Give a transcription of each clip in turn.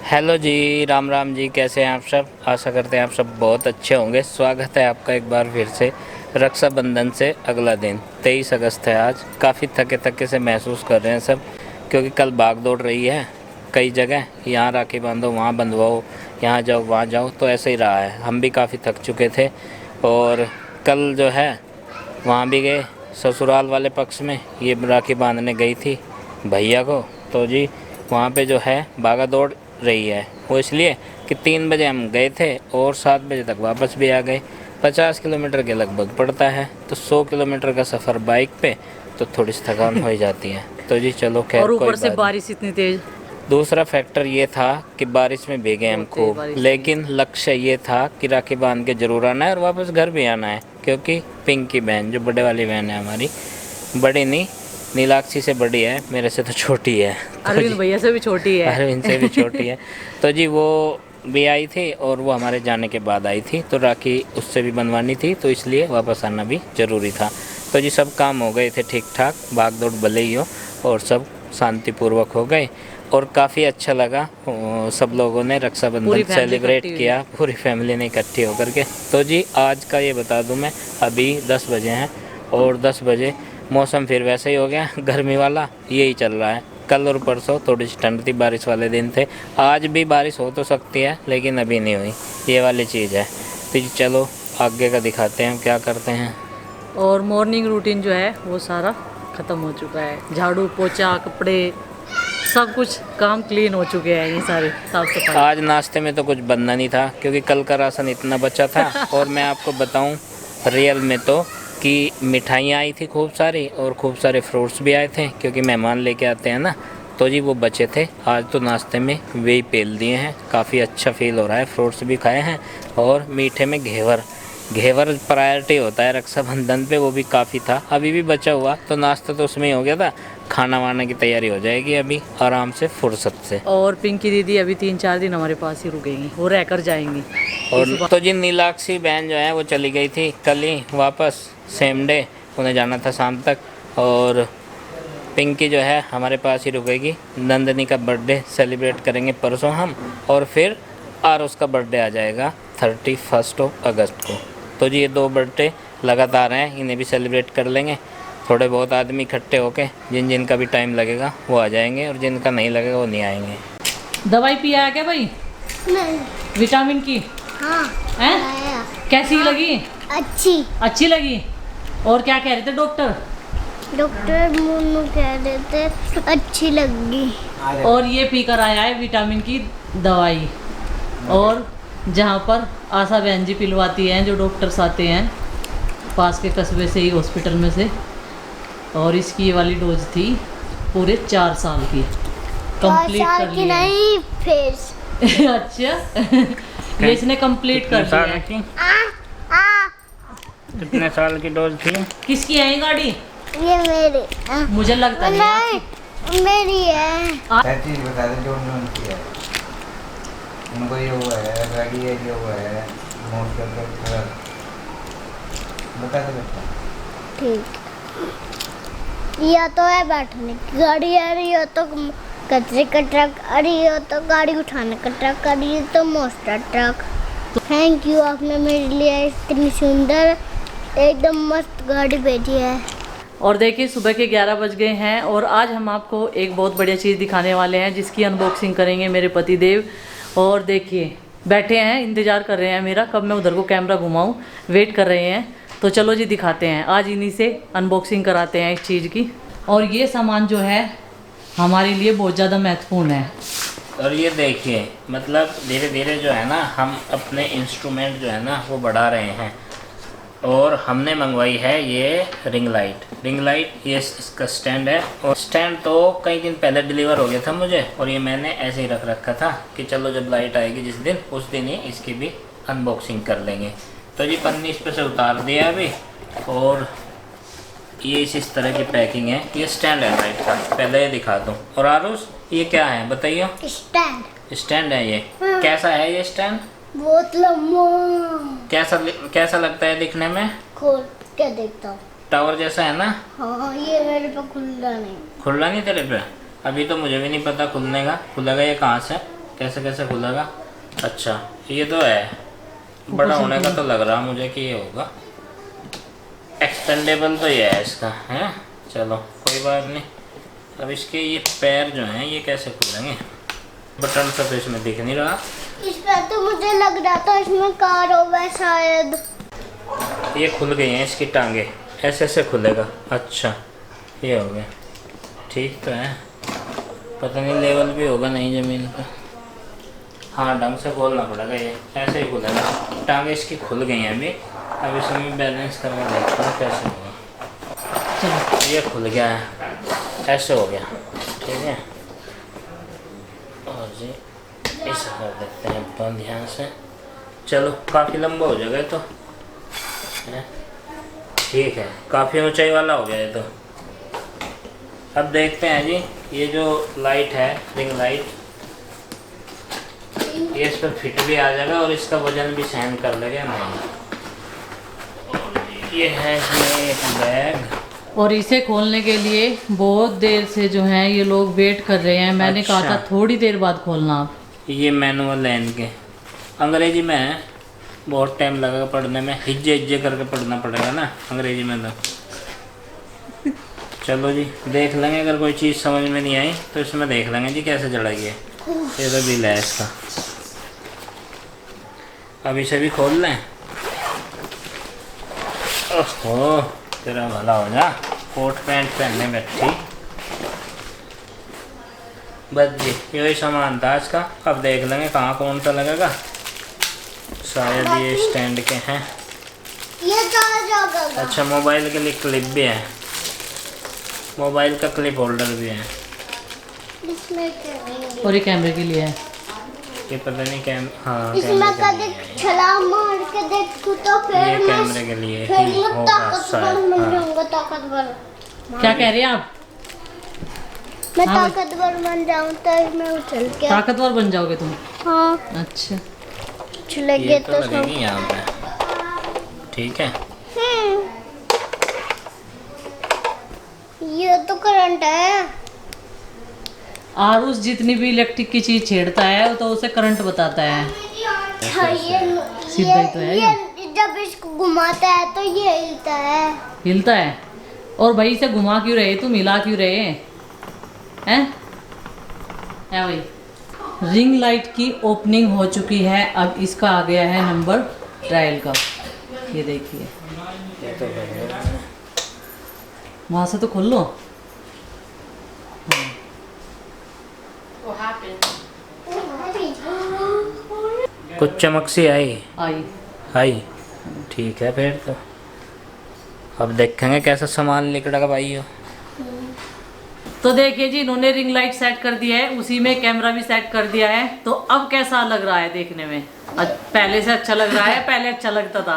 Hello जी, राम राम जी। कैसे हैं आप सब? आशा करते हैं आप सब बहुत अच्छे होंगे। स्वागत है आपका एक बार फिर से रक्षाबंधन से अगला दिन 23 अगस्त है आज। काफ़ी थके थके से महसूस कर रहे हैं सब, क्योंकि कल भाग दौड़ रही है कई जगह। यहाँ राखी बांधो, वहाँ बंधवाओ, यहाँ जाओ, वहाँ जाओ, तो ऐसे ही रहा है। हम भी काफ़ी थक चुके थे और कल जो है वहाँ भी गए ससुराल वाले पक्ष में। ये राखी बांधने गई थी भैया को, तो जी वहाँ पे जो है भागा दौड़ रही है। वो इसलिए कि 3 बजे हम गए थे और 7 बजे तक वापस भी आ गए। 50 किलोमीटर के लगभग पड़ता है, तो 100 किलोमीटर का सफ़र बाइक पे, तो थोड़ी सी थकान हो ही जाती है। तो जी चलो खैर, और कोई ऊपर से बात बारिश इतनी तेज। नहीं। दूसरा फैक्टर ये था कि बारिश में भीगे हम बहुत तेज खूब, बारिश लेकिन लक्ष्य ये था कि राखी बांध के ज़रूर आना है और वापस घर भी आना है। क्योंकि पिंकी बहन, जो बड़े वाली बहन है हमारी, बड़ी नहीं, नीलाक्षी से बड़ी है, मेरे से तो छोटी है। तो अरविंद जी भैया से भी छोटी है। अरविंद से भी छोटी है। तो जी वो भी आई थी और वो हमारे जाने के बाद आई थी, तो राखी उससे भी बनवानी थी, तो इसलिए वापस आना भी ज़रूरी था। तो जी सब काम हो गए थे ठीक ठाक, भाग दौड़ भले ही हो, और सब शांतिपूर्वक हो गए और काफ़ी अच्छा लगा। सब लोगों ने रक्षाबंधन पूरी फैमिली सेलिब्रेट इकट्ठी हुई। किया, पूरी फैमिली ने इकट्ठी होकर के। तो जी आज का ये बता दूं मैं, अभी 10 बजे हैं और 10 बजे मौसम फिर वैसे ही हो गया, गर्मी वाला यही चल रहा है। कल और परसों थोड़ी सी ठंड थी, बारिश वाले दिन थे। आज भी बारिश हो तो सकती है, लेकिन अभी नहीं हुई, ये वाली चीज़ है। तो जी चलो आगे का दिखाते हैं क्या करते हैं। और मॉर्निंग रूटीन जो है वो सारा ख़त्म हो चुका है। झाड़ू पोछा कपड़े सब कुछ काम क्लीन हो चुके हैं, ये सारे साफ सफाई। आज नाश्ते में तो कुछ बनना नहीं था, क्योंकि कल का राशन इतना बचा था। और मैं आपको बताऊं रियल में तो कि मिठाइयाँ आई थी खूब सारी और खूब सारे फ्रूट्स भी आए थे, क्योंकि मेहमान लेके आते हैं ना। तो जी वो बचे थे। आज तो नाश्ते में वे ही पेल दिए हैं, काफ़ी अच्छा फील हो रहा है। फ्रूट्स भी खाए हैं और मीठे में घेवर। घेवर प्रायोरिटी होता है रक्षाबंधन पे, वो भी काफ़ी था। अभी भी बचा हुआ, तो नाश्ता तो उसमें ही हो गया था। खाना वाना की तैयारी हो जाएगी अभी आराम से, फुर्सत से। और पिंकी दीदी अभी 3-4 दिन हमारे पास ही रुकेंगी, वो रहकर जाएंगी। और तो जी नीलाक्षी बहन जो है वो चली गई थी कल ही वापस, सेम डे। उन्हें जाना था शाम तक। और पिंकी जो है हमारे पास ही रुकेगी। नंदनी का बर्थडे सेलिब्रेट करेंगे परसों हम, और फिर आरुष का बर्थडे आ जाएगा 31 अगस्त को। तो जी ये 2 बर्थडे लगातार हैं, इन्हें भी सेलिब्रेट कर लेंगे। थोड़े बहुत आदमी इकट्ठे होके, जिनका भी टाइम लगेगा वो आ जाएंगे, और जिनका नहीं लगेगा वो नहीं आएंगे। दवाई पिया है क्या भाई? नहीं। विटामिन की? हाँ। हैं? आया। कैसी लगी? अच्छी लगी? और क्या कह रहे थे डॉक्टर? डॉक्टर मुन्नू कह रहे थे अच्छी लगी। और ये पीकर आया है विटामिन की दवाई। और जहाँ पर आशा बहन जी पिलवाती हैं, जो डॉक्टर्स आते हैं पास के कस्बे से ही, हॉस्पिटल में से। और इसकी ये वाली डोज थी पूरे 4 साल की, कंप्लीट कर की ली है। नहीं फेस। अच्छा। ये इसने कंप्लीट कर लिया है। कितने साल की डोज थी? किसकी है ये गाड़ी? ये मेरी। मुझे लगता नहीं है। नहीं मेरी है। क्या चीज़ बता दे जो उनकी है। उनको ये हुआ है, गाड़ी है, ये हुआ है, मोटर का खराब। बता दे बेटा। ठीक। या तो है बैठने की गाड़ी आ रही हो, तो कचरे का ट्रक आ रही हो, तो गाड़ी उठाने का ट्रक आ रही है, तो मोस्टर ट्रक। थैंक यू, आपने मेरे लिए इतनी सुंदर एकदम मस्त गाड़ी भेजी है। और देखिए सुबह के 11 बज गए हैं और आज हम आपको एक बहुत बढ़िया चीज़ दिखाने वाले हैं, जिसकी अनबॉक्सिंग करेंगे मेरे पति देव। और देखिए बैठे हैं, इंतज़ार कर रहे हैं मेरा, कब मैं उधर को कैमरा घुमाऊं, वेट कर रहे हैं। तो चलो जी दिखाते हैं, आज इन्हीं से अनबॉक्सिंग कराते हैं इस चीज़ की। और ये सामान जो है हमारे लिए बहुत ज़्यादा महत्वपूर्ण है। और ये देखिए, मतलब धीरे धीरे जो है ना, हम अपने इंस्ट्रूमेंट जो है ना वो बढ़ा रहे हैं। और हमने मंगवाई है ये रिंग लाइट। ये इसका स्टैंड है, और स्टैंड तो कई दिन पहले डिलीवर हो गया था मुझे, और ये मैंने ऐसे ही रख रखा था कि चलो जब लाइट आएगी जिस दिन, उस दिन ही इसकी भी अनबॉक्सिंग कर लेंगे। तो जी पन्नी इस पर से उतार दिया अभी, और ये इस तरह की पैकिंग है। ये स्टैंड है लाइट का, पहले ये दिखा दूँ। और आरुष ये क्या है बताइए? स्टैंड है ये। कैसा है ये स्टैंड? बहुत लंबा। कैसा लगता है दिखने में? खोल के देखता हूँ। टावर जैसा है ना? हाँ, ये मेरे पे खुला नहीं। खुला नहीं तेरे पे? अभी तो मुझे भी नहीं पता खुलने का। खुलेगा ये कहाँ से? कैसे कैसे खुलेगा। अच्छा ये तो है, बड़ा होने का तो लग रहा मुझे कि ये होगा एक्सटेंडेबल, तो ये है इसका है। चलो कोई बात नहीं। अब इसके ये पैर जो हैं ये कैसे खुलेंगे, बटन सब इसमें दिख नहीं रहा। इस पे तो मुझे लग रहा था इसमें कार होगा शायद। ये खुल गई हैं इसकी टांगे, ऐसे ऐसे खुलेगा। अच्छा ये हो गया, ठीक तो है। पता नहीं लेवल भी होगा नहीं ज़मीन पर। हाँ ढंग से खोलना पड़ेगा, ये ऐसे ही खुलेगा। टांगे इसकी खुल गई हैं अभी। अब इसमें बैलेंस करके देखता हूँ कैसे होगा। चलो ये खुल गया है, ऐसे हो गया, ठीक है। और जी ऐसा कर देते हैं बंद यहाँ से। चलो काफ़ी लंबा हो जाएगा ये तो है? ठीक है, काफ़ी ऊंचाई वाला हो गया ये तो। अब देखते हैं जी, ये जो लाइट है रिंग लाइट, ये इस पर फिट भी आ जाएगा और इसका वजन भी सहन कर लेगा नहीं। ये है इसमें एक बैग, और इसे खोलने के लिए बहुत देर से जो है ये लोग वेट कर रहे हैं। मैंने कहा था अच्छा। थोड़ी देर बाद खोलना आप। ये मैनुअल है इनके, अंग्रेजी में है, बहुत टाइम लगेगा पढ़ने में, हिज्जे हिज्जे करके पढ़ना पड़ेगा ना अंग्रेजी में तो। चलो जी देख लेंगे, अगर कोई चीज़ समझ में नहीं आई तो इसमें देख लेंगे जी कैसे चढ़ाइए। ये तो बिल है इसका, अब इसे भी खोल लें। ओहो तेरा भला हो जा, कोट पैंट पहनने बैठी। बस जी यही सामान था आज का। अब देख लेंगे कहाँ कौन सा लगेगा। शायद ये स्टैंड के हैं। ये कहाँ जाएगा? अच्छा मोबाइल के लिए क्लिप भी है, मोबाइल का क्लिप होल्डर भी है। इसमें करेंगे। और ये कैमरे के लिए है। ये पता नहीं हाँ इसमें कैमरे के कभी लिए है। छलांग मार के देखूं तो फिर ये मैं कैमरे के लिए फिर ही मैं होगा ताकतवर शायद। बन हाँ। जाऊंगा, ताकतवर। क्या कह रहे हैं आप? मैं हाँ भाई। ताकतवर बन जाऊं तो मैं उछल के। ताकतवर बन जाओगे तुम? हाँ अच्छा उछलेंगे ये तो तो सब। लगेगी यहाँ पे, ठीक है। ये तो करंट है। आरुष जितनी भी इलेक्ट्रिक की चीज छेड़ता है तो उसे करंट बताता है। अच्छा, सीधा ही तो है ये जब इसको घुमाता है तो ये हिलता है। हिलता है। और भाई इसे घुमा क्यों रहे तुम, हिला क्यों रहे हैं? है भाई। रिंग लाइट की ओपनिंग हो चुकी है, अब इसका आ गया है नंबर ट्रायल का। ये देखिए ये तो लगेगा। वहां से तो खोल लो। कुछ चमक सी आई आई। आई, ठीक है फिर तो। अब देखेंगे कैसा सामान निकलेगा भाई। तो देखिए जी इन्होंने रिंग लाइट सेट कर दिया है, उसी में कैमरा भी सेट कर दिया है। तो अब कैसा लग रहा है देखने में? पहले से अच्छा लग रहा है? पहले अच्छा लगता था?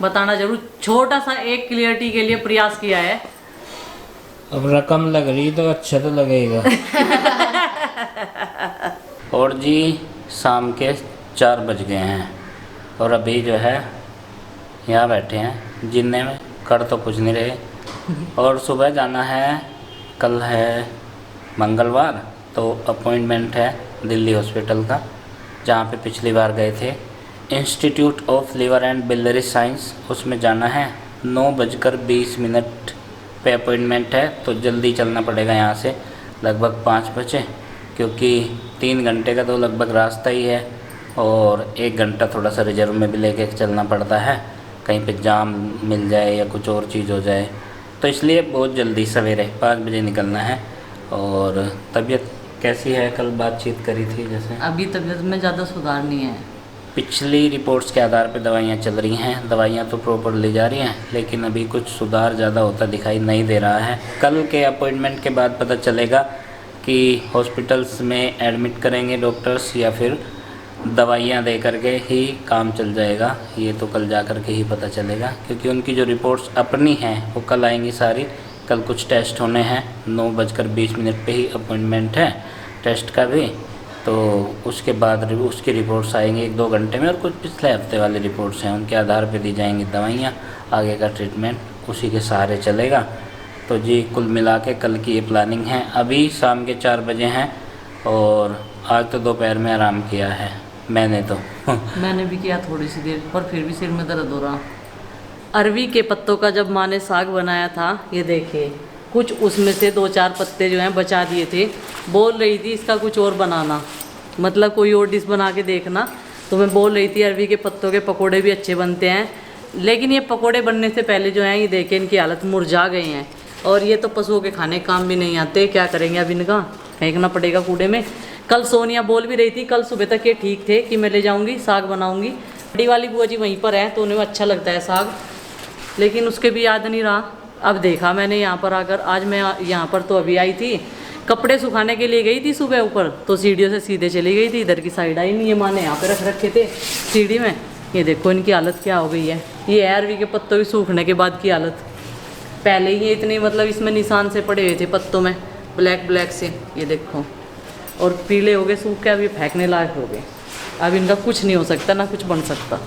बताना जरूर। छोटा सा एक क्लियरिटी के लिए प्रयास किया है। अब रकम लग रही तो अच्छा तो लगेगा। और जी शाम के 4 बज गए हैं और अभी जो है यहाँ बैठे हैं जिन्ने में, कर तो कुछ नहीं रहे। और सुबह जाना है, कल है मंगलवार, तो अपॉइंटमेंट है दिल्ली हॉस्पिटल का, जहाँ पे पिछली बार गए थे, institute of liver and biliary science, उसमें जाना है। 9:20 पे अपॉइंटमेंट है, तो जल्दी चलना पड़ेगा यहाँ से लगभग 5 बजे, क्योंकि 3 घंटे का तो लगभग रास्ता ही है और 1 घंटा थोड़ा सा रिजर्व में भी लेके चलना पड़ता है, कहीं पे जाम मिल जाए या कुछ और चीज़ हो जाए, तो इसलिए बहुत जल्दी सवेरे 5 बजे निकलना है। और तबीयत कैसी है? कल बातचीत करी थी जैसे। अभी तबीयत में ज़्यादा सुधार नहीं है। पिछली रिपोर्ट्स के आधार पे दवाइयाँ चल रही हैं, दवाइयाँ तो प्रॉपर ली जा रही हैं, लेकिन अभी कुछ सुधार ज़्यादा होता दिखाई नहीं दे रहा है। कल के अपॉइंटमेंट के बाद पता चलेगा कि हॉस्पिटल्स में एडमिट करेंगे डॉक्टर्स या फिर दवाइयाँ दे करके ही काम चल जाएगा। ये तो कल जा कर के ही पता चलेगा, क्योंकि उनकी जो रिपोर्ट्स अपनी हैं वो कल आएंगी सारी। कल कुछ टेस्ट होने हैं, 9:20 पे ही अपॉइंटमेंट है टेस्ट का भी, तो उसके बाद उसकी रिपोर्ट्स आएंगी 1-2 घंटे में। और कुछ पिछले हफ्ते वाली रिपोर्ट्स हैं, उनके आधार पे दी जाएंगी दवाइयाँ, आगे का ट्रीटमेंट उसी के सहारे चलेगा। तो जी कुल मिला के कल की ये प्लानिंग है। अभी शाम के 4 बजे हैं और आज तो दोपहर में आराम किया है मैंने तो। मैंने भी किया थोड़ी सी देर, पर फिर भी सिर में दर्द हो रहा। अरवी के पत्तों का जब माँ ने साग बनाया था, ये देखिए कुछ उसमें से 2-4 पत्ते जो हैं बचा दिए थे। बोल रही थी इसका कुछ और बनाना, मतलब कोई और डिश बना के देखना। तो मैं बोल रही थी अरवी के पत्तों के पकोड़े भी अच्छे बनते हैं, लेकिन ये पकोड़े बनने से पहले जो हैं ये देखें इनकी हालत मुरझा गए हैं। और ये तो पशुओं के खाने काम भी नहीं आते, क्या करेंगे अब इनका, फेंकना पड़ेगा कूड़े में। कल सोनिया बोल भी रही थी कल सुबह तक ये ठीक थे कि मैं ले जाऊंगी साग बनाऊंगी। बड़ी वाली बुआ जी वहीं पर है तो उन्हें अच्छा लगता है साग, लेकिन उसके भी याद नहीं रहा। अब देखा मैंने यहाँ पर आकर, आज मैं यहाँ पर तो अभी आई थी, कपड़े सुखाने के लिए गई थी सुबह ऊपर, तो सीढ़ियों से सीधे चली गई थी, इधर की साइड आई नहीं है। माँ ने यहाँ पे रख रखे थे सीढ़ी में। ये देखो इनकी हालत क्या हो गई है। ये अरवी के पत्तों की सूखने के बाद की हालत। पहले ही ये इतने मतलब इसमें निशान से पड़े हुए थे पत्तों में, ब्लैक ब्लैक से, ये देखो, और पीले हो गए सूख के, अभी फेंकने लायक हो गए। अब इनका कुछ नहीं हो सकता, ना कुछ बन सकता।